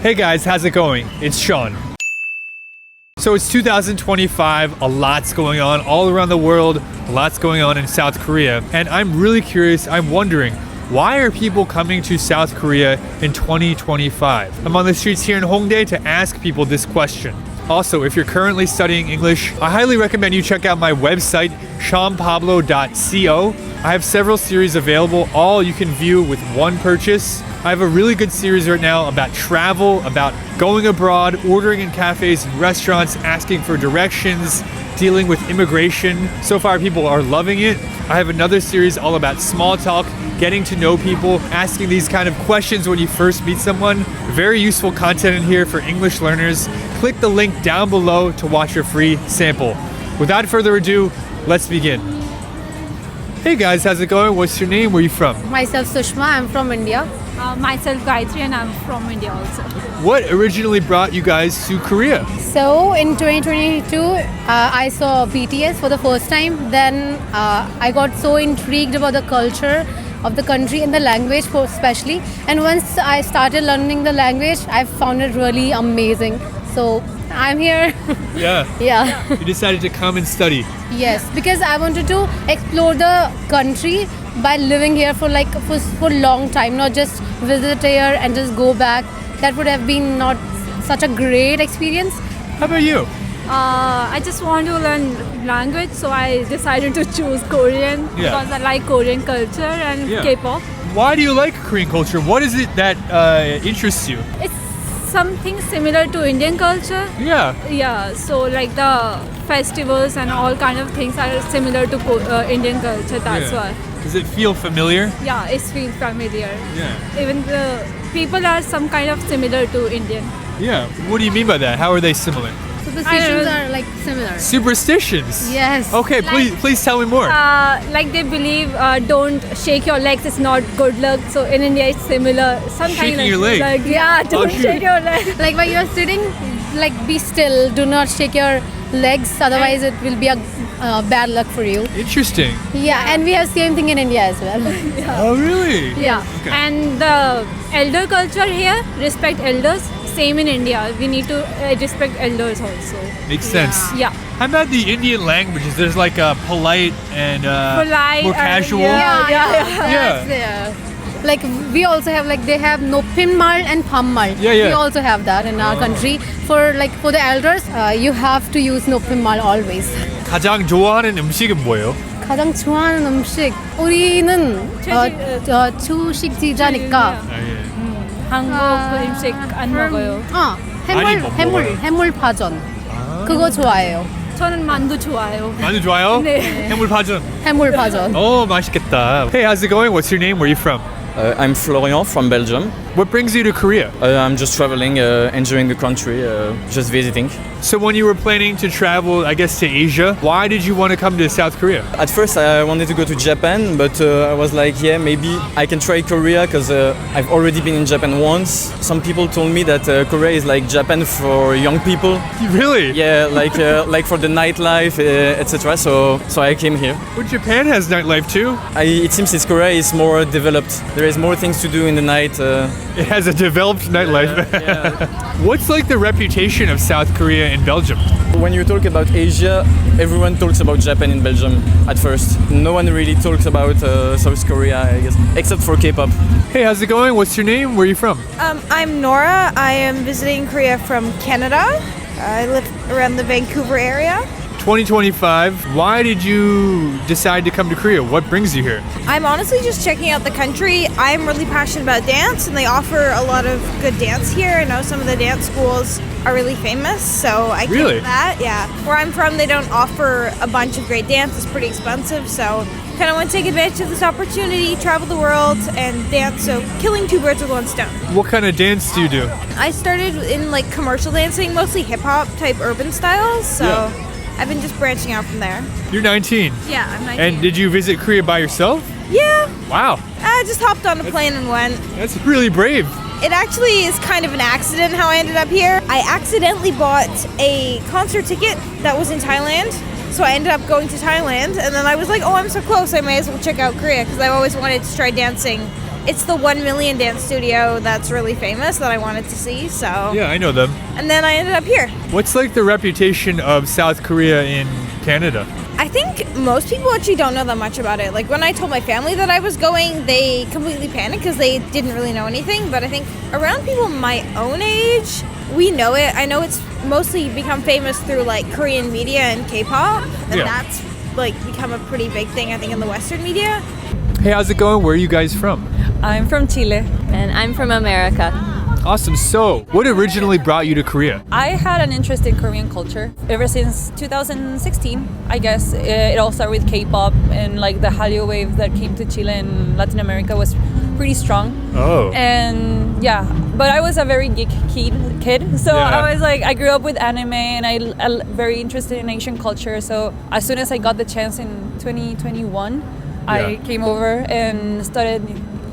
Hey guys, how's it going? It's Sean. So it's 2025, a lot's going on all around the world, lots going on in South Korea, and I'm really curious, I'm wondering, why are people coming to South Korea in 2025? I'm on the streets here in Hongdae to ask people this question. Also, if you're currently studying English, I highly recommend you check out my website, seanpablo.co. I have several series available, all you can view with one purchase. I have a really good series right now about travel, about going abroad, ordering in cafes and restaurants, asking for directions, dealing with immigration. So far, people are loving it. I have another series all about small talk, getting to know people, asking these kind of questions when you first meet someone. Very useful content in here for English learners. Click the link down below to watch your free sample. Without further ado, let's begin. Hey guys, how's it going? What's your name? Where are you from? Myself Sushma, I'm from India. Myself Gayatri and I'm from India also. What originally brought you guys to Korea? So in 2022, I saw BTS for the first time. Then I got so intrigued about the culture of the country and the language especially. And once I started learning the language, I found it really amazing. So I'm here. Yeah. Yeah. You decided to come and study. Yes, because I wanted to explore the country by living here for a long time, not just visit here and just go back. That would have been not such a great experience. How about you? I just want to learn language, so I decided to choose Korean because I like Korean culture and K-pop. Why do you like Korean culture? What is it that interests you? It's something similar to Indian culture. Yeah. Yeah, so like the festivals and all kind of things are similar to Indian culture, that's why. Does it feel familiar? Yeah, it feels familiar. Yeah. Even the people are some kind of similar to Indian. Yeah. What do you mean by that? How are they similar? Superstitions are like similar. Superstitions? Yes. Okay, please tell me more. Like they believe don't shake your legs, it's not good luck. So in India it's similar. Shaking your leg? Don't shake your leg. Like when you're sitting, like be still, do not shake your legs, otherwise it will be a bad luck for you. Interesting. Yeah, and we have same thing in India as well. Oh, really? Yeah. Okay. And the elder culture here, respect elders. Same in India. We need to respect elders also. Makes sense. Yeah. How about the Indian languages? There's like a polite and more casual. Yeah. Like we also have they have nopinmal and pammal. Yeah. We also have that in our country. For the elders, you have to use nopinmal always. 가장 좋아하는 음식은 뭐예요? 가장 좋아하는 음식 우리는 초식지자니까 한국 음식 안 먹어요. 많이 못 먹어요. 해물파전 그거 좋아해요. 저는 만두 좋아해요. 만두 좋아요? 네. 해물파전. 해물파전. Oh, 맛있겠다. Hey, how's it going? What's your name? Where are you from? I'm Florian from Belgium. What brings you to Korea? I'm just traveling, enjoying the country, just visiting. So when you were planning to travel, I guess, to Asia, why did you want to come to South Korea? At first, I wanted to go to Japan, but I was like, yeah, maybe I can try Korea because I've already been in Japan once. Some people told me that Korea is like Japan for young people. Really? Yeah, like for the nightlife, etc. So I came here. But Japan has nightlife too. It seems Korea is more developed. There is more things to do in the night. It has a developed nightlife. Yeah. What's like the reputation of South Korea in Belgium? When you talk about Asia, everyone talks about Japan in Belgium at first. No one really talks about South Korea, I guess, except for K-pop. Hey, how's it going? What's your name? Where are you from? I'm Nora. I am visiting Korea from Canada. I live around the Vancouver area. 2025. Why did you decide to come to Korea? What brings you here? I'm honestly just checking out the country. I'm really passionate about dance, and they offer a lot of good dance here. I know some of the dance schools are really famous, so I came Really? to that. Yeah. Where I'm from, they don't offer a bunch of great dance. It's pretty expensive, so kind of want to take advantage of this opportunity, travel the world, and dance. So killing two birds with one stone. What kind of dance do you do? I started in commercial dancing, mostly hip hop type urban styles. So I've been just branching out from there. You're 19. Yeah, I'm 19. And did you visit Korea by yourself? Yeah, Wow, I just hopped on a plane and went. that's really brave. It actually is kind of an accident how I ended up here. I accidentally bought a concert ticket that was in Thailand. So I ended up going to Thailand, and then I was like, oh, I'm so close, I may as well check out Korea, because I always wanted to try dancing it's the 1 Million dance studio that's really famous that I wanted to see. So Yeah, I know them. and then I ended up here. What's like the reputation of South Korea in Canada? I think most people actually don't know that much about it. Like when I told my family that I was going, they completely panicked because they didn't really know anything. But I think around people my own age, we know it. I know it's mostly become famous through like Korean media and K-pop, and Yeah. that's like become a pretty big thing I think in the Western media. Hey, how's it going? Where are you guys from? I'm from Chile. And I'm from America. Awesome. So, what originally brought you to Korea? I had an interest in Korean culture ever since 2016. I guess it all started with K-pop, and like the Hallyu wave that came to Chile and Latin America was pretty strong. Oh. And yeah, but I was a very geek kid, so Yeah. I was like, I grew up with anime, and I very interested in Asian culture. So as soon as I got the chance in 2021, I Yeah. came over and started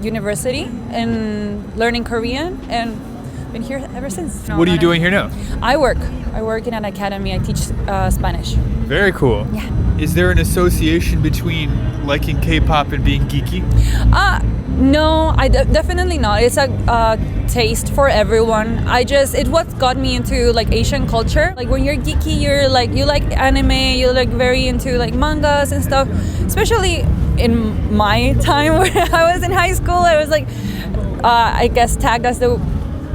university and learning Korean, and been here ever since. What are you doing here now? I work in an academy. I teach Spanish. Very cool. Yeah. Is there an association between liking K-pop and being geeky? No, definitely not. It's a taste for everyone. It what got me into like Asian culture. Like when you're geeky, you like anime. You're like very into like mangas and stuff. Especially in my time when I was in high school, I was like, I guess tagged as the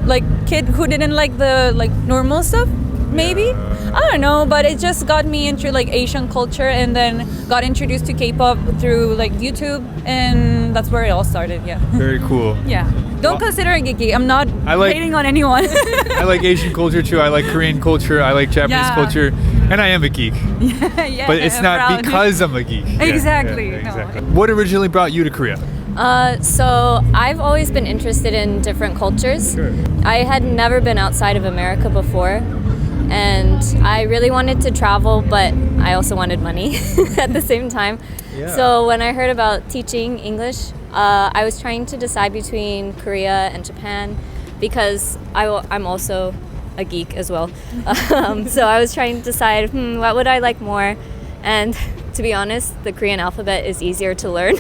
like kid who didn't like the like normal stuff. Maybe I don't know, but it just got me into like Asian culture, and then got introduced to K-pop through like YouTube, and that's where it all started. Yeah. Very cool. Yeah. Don't consider it geeky. I'm not I like- hating on anyone. I like Asian culture too. I like Korean culture. I like Japanese Yeah. culture. And I am a geek. Yeah, But it's I'm not proud. because I'm a geek. Yeah, Exactly. yeah, No. exactly. What originally brought you to Korea? So I've always been interested in different cultures. Sure. I had never been outside of America before, and I really wanted to travel, but I also wanted money at the same time. Yeah. So when I heard about teaching English, I was trying to decide between Korea and Japan, because I'm also a geek as well. So I was trying to decide, what would I like more? And to be honest, the Korean alphabet is easier to learn.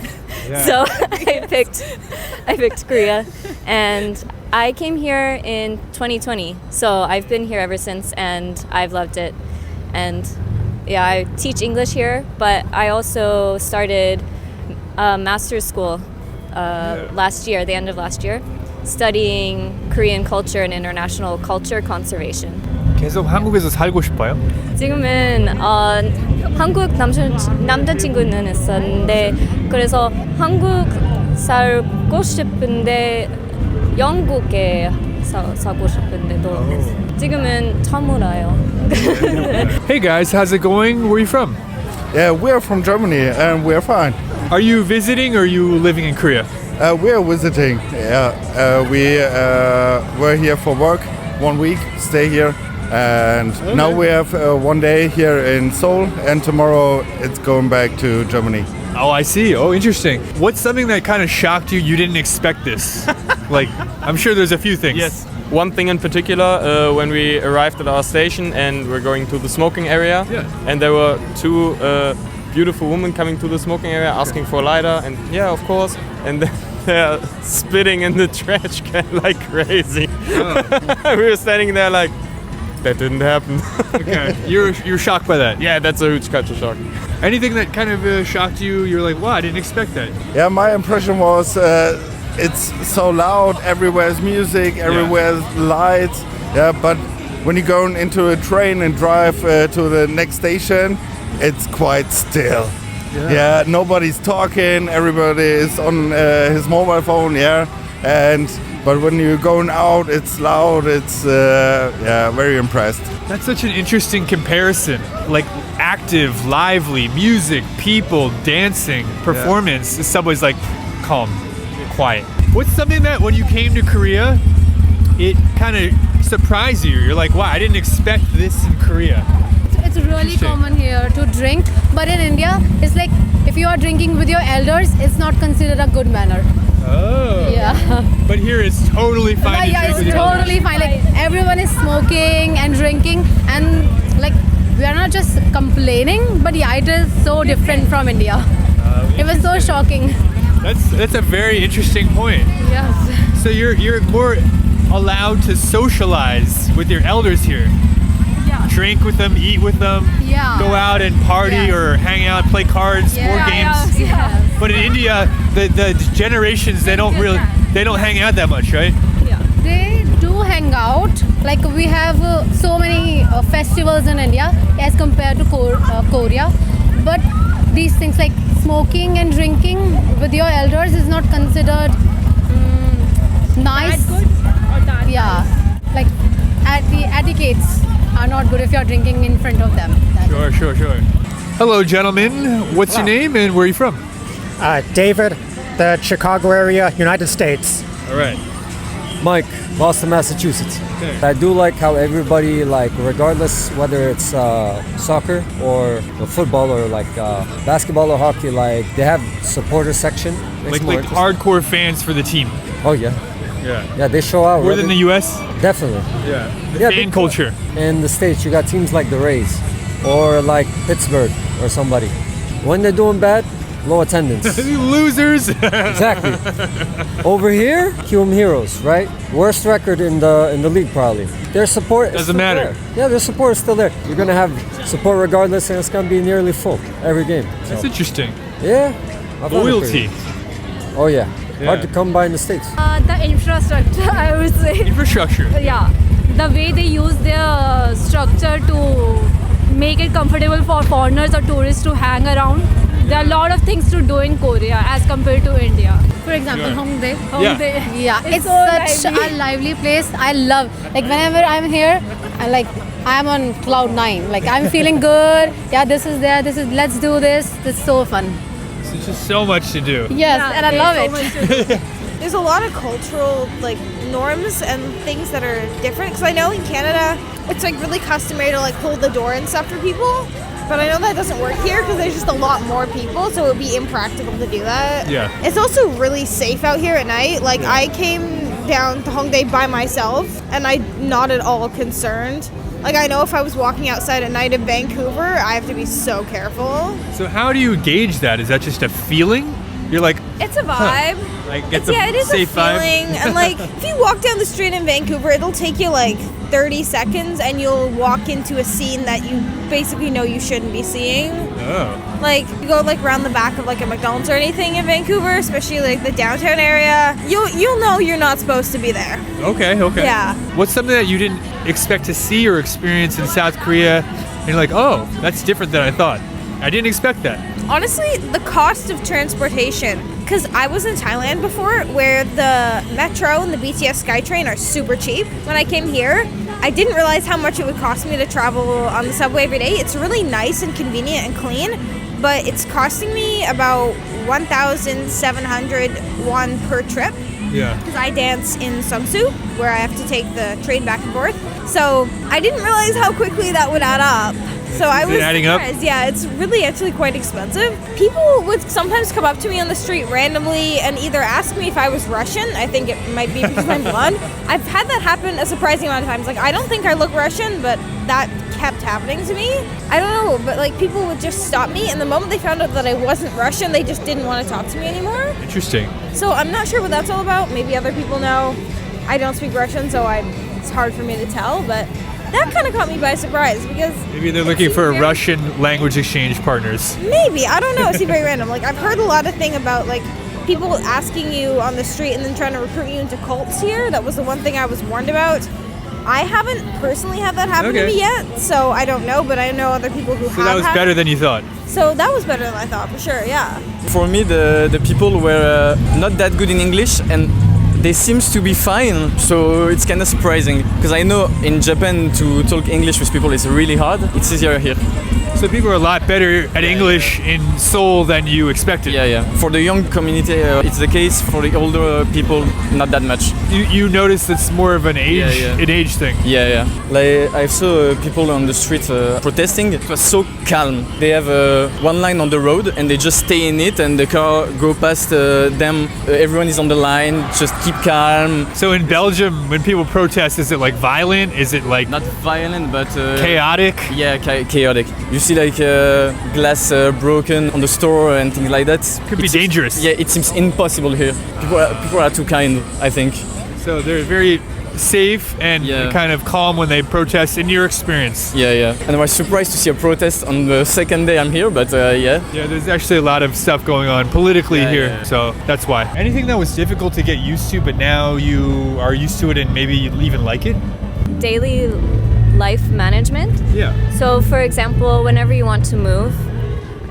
Yeah. So I picked Korea, and I came here in 2020. So I've been here ever since, and I've loved it. And yeah, I teach English here, but I also started master's school last year, the end of last year, studying Korean culture and international culture conservation. 계속 한국에서 살고 싶어요? 지금은 한국 남자친구는 있었는데, 그래서 한국 살고 싶은데 영국에 살고 싶은데도 지금은 처음 와요. Hey guys, how's it going? Where are you from? Yeah, we're from Germany and we're fine. Are you visiting or are you living in Korea? We're visiting. Yeah, we were here for work 1 week, stay here, and now we have 1 day here in Seoul, and tomorrow it's going back to Germany. Oh, I see. Oh, interesting. What's something that kind of shocked you? You didn't expect this. Like, I'm sure there's a few things. Yes. One thing in particular, when we arrived at our station and we're going to the smoking area, Yeah. and there were two beautiful women coming to the smoking area asking for a lighter, and yeah, of course, and then they're spitting in the trash can like crazy. We were standing there like, that didn't happen. Okay. You're shocked by that. Yeah, that's a huge culture shock. Anything that kind of shocked you? You're like, wow, I didn't expect that. Yeah, my impression was it's so loud, everywhere's music, everywhere's lights. Yeah, but when you're going into a train and drive to the next station, it's quite still. Yeah, nobody's talking, everybody is on his mobile phone, but when you're going out, it's loud, it's, very impressed. That's such an interesting comparison. Like active, lively, music, people, dancing, performance. The subway's like calm, quiet. What's something that when you came to Korea, it kind of surprised you? You're like, wow, I didn't expect this in Korea. It's really common here to drink, but in India, it's like if you are drinking with your elders, it's not considered a good manner. Oh. Yeah. But here it's totally fine. to Yeah, drink it's with your elders. totally fine. Like everyone is smoking and drinking, and like we are not just complaining, but yeah, it is so different from India. It was so shocking. That's a very interesting point. Yes. So you're more allowed to socialize with your elders here. Yeah. Drink with them, eat with them, Yeah. go out and party Yes. or hang out, play cards, board games. Yeah. But in India, the generations they don't hang out that much, right? They do hang out. Like we have so many festivals in India as compared to Korea. But these things like smoking and drinking with your elders is not considered nice. That good or that Yeah. Like the etiquettes are not good if you're drinking in front of them. Sure. Hello, gentlemen. What's your name and where are you from? David, the Chicago area, United States. All right. Mike, Boston, Massachusetts. Okay. I do like how everybody, like, regardless whether it's soccer or football or like basketball or hockey, like they have supporter section. Makes it more Like interesting. hardcore fans for the team. Oh yeah, Yeah. they show out. More than the U.S. Definitely. Yeah. The Yeah, fan because- culture. In the States, you got teams like the Rays or like Pittsburgh or somebody. When they're doing bad, low attendance. Losers. Exactly. Over here, Hume Heroes, right? Worst record in the league probably. Their support is Doesn't still matter. there. Yeah, their support is still there. You're gonna have support regardless, and it's gonna be nearly full every game. That's So, interesting. yeah. I found it Loyalty. pretty- Oh yeah. Yeah. Hard to come by in the States. The infrastructure, I would say. Infrastructure. Yeah. The way they use their structure to make it comfortable for foreigners or tourists to hang around. There are a lot of things to do in Korea as compared to India. For example, Yeah. Hongdae. Hongdae. Yeah, it's so such lively. a lively place. I love, like whenever I'm here, I'm on cloud 9. Like I'm feeling good. Yeah, this is there. Let's do this. It's so fun. There's just so much to do. Yes, Yeah, and I there's love so it. much to do. There's a lot of cultural like norms and things that are different. Because I know in Canada, it's like really customary to like hold the door and stuff for people. But I know that doesn't work here because there's just a lot more people, so it would be impractical to do that. Yeah. It's also really safe out here at night. Like I came down to Hongdae by myself, and I'm not at all concerned. Like I know if I was walking outside at night in Vancouver, I have to be so careful. So how do you gauge that? Is that just a feeling? You're like, It's a vibe. like it's a It is safe a feeling. vibe. And like, if you walk down the street in Vancouver, it'll take you like 30 seconds, and you'll walk into a scene that you basically know you shouldn't be seeing. Oh. Like, you go like around the back of like a McDonald's or anything in Vancouver, especially like the downtown area. You'll know you're not supposed to be there. Okay. Yeah. What's something that you didn't expect to see or experience in South Korea? And you're like, oh, that's different than I thought. I didn't expect that. Honestly, the cost of transportation. Because I was in Thailand before, where the metro and the BTS SkyTrain are super cheap. When I came here, I didn't realize how much it would cost me to travel on the subway every day. It's really nice and convenient and clean, but it's costing me about 1,700 won per trip. Yeah. Because I dance in Seongsu, where I have to take the train back and forth. So I didn't realize how quickly that would add up. So I was adding up? surprised. Yeah, it's really actually quite expensive. People would sometimes come up to me on the street randomly and either ask me if I was Russian. I think it might be because I'm blonde. I've had that happen a surprising amount of times. Like, I don't think I look Russian, but that kept happening to me. I don't know, but like people would just stop me, and the moment they found out that I wasn't Russian, they just didn't want to talk to me anymore. Interesting. So I'm not sure what that's all about. Maybe other people know. I don't speak Russian, so it's hard for me to tell, but that kind of caught me by surprise because Maybe they're looking for Russian language exchange partners. maybe, I don't know, it seemed very random. Like I've heard a lot of thing about like people asking you on the street and then trying to recruit you into cults here. That was the one thing I was warned about. I haven't personally had that happen to Okay. me yet, so I don't know, but I know other people who So have that was had better it. than you thought. So that was better than I thought, for sure, yeah. For me, the people were not that good in English, and they seems to be fine, so it's kind of surprising because I know in Japan to talk English with people is really hard. It's easier here. So people are a lot better at English in Seoul than you expected. Yeah. For the young community, it's the case. For the older people, not that much. You notice it's more of an age an age thing. Yeah. Like I saw people on the street protesting. It was so calm. They have one line on the road and they just stay in it, and the car go past them. Everyone is on the line, just keep keep calm. So in Belgium, when people protest, is it like violent? Is it like Not violent, but chaotic? Yeah, chaotic. You see like glass broken on the store and things like that. Could be dangerous. Yeah, it seems impossible here. People are too kind, I think. So they're very safe and kind of calm when they protest in your experience. Yeah. And I was surprised to see a protest on the second day I'm here, but yeah. Yeah, there's actually a lot of stuff going on politically here, yeah. so that's why. Anything that was difficult to get used to, but now you are used to it and maybe you even like it? Daily life management. Yeah. So, for example, whenever you want to move,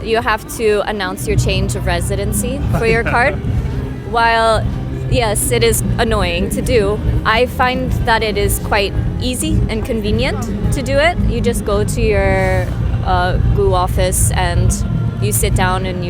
you have to announce your change of residency for your card. While, yes, it is annoying to do, I find that it is quite easy and convenient to do it. You just go to your GU office and you sit down and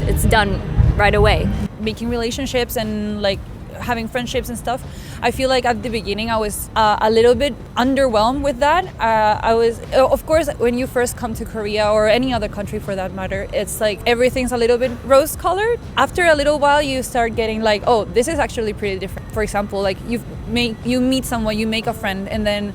it's done right away. Making relationships and like having friendships and stuff, I feel like at the beginning I was a little bit underwhelmed with that. I was, of course, when you first come to Korea or any other country for that matter, it's like everything's a little bit rose-colored. After a little while, you start getting like, oh, this is actually pretty different. For example, like you meet someone, you make a friend, and then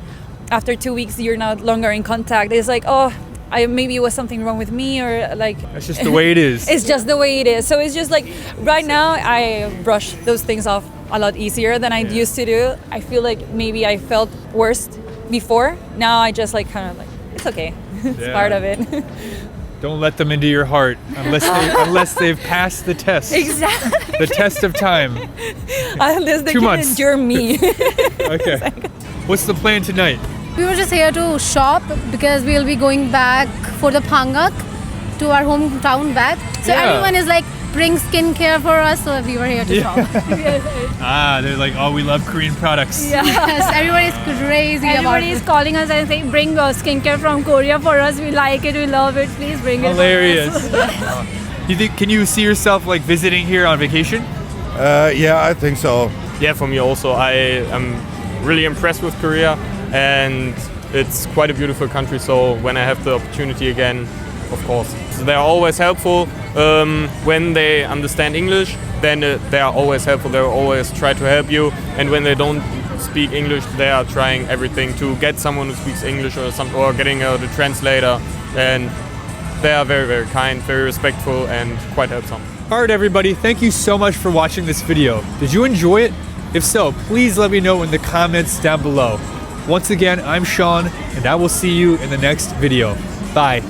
after 2 weeks you're no longer in contact. It's like, oh, maybe it was something wrong with me, or like That's just the way it is. It's just the way it is. So it's just like right now I brush those things off a lot easier than I used to do. I feel like maybe I felt worse before. Now I just like kind of like, it's okay. It's part of it. Don't let them into your heart unless they've passed the test. Exactly. The test of time. Unless they 2 can months. endure me. Okay. What's the plan tonight? We were just here to shop because we'll be going back for the Pangak to our hometown back. So Yeah. everyone is like, bring skincare for us, so we were here to shop. They're like, oh, we love Korean products. Yes, everyone is crazy Everybody about is calling us and saying, bring skincare from Korea for us. We like it, we love it. Please bring it. Hilarious. You think? Can you see yourself like visiting here on vacation? Yeah, I think so. Yeah, for me also. I am really impressed with Korea, and it's quite a beautiful country. So when I have the opportunity again, of course. So they are always helpful. When they understand English, then they are always helpful. They will always try to help you. And when they don't speak English, they are trying everything to get someone who speaks English or getting the translator. And they are very, very kind, very respectful, and quite helpful. All right, everybody. Thank you so much for watching this video. Did you enjoy it? If so, please let me know in the comments down below. Once again, I'm Sean, and I will see you in the next video. Bye.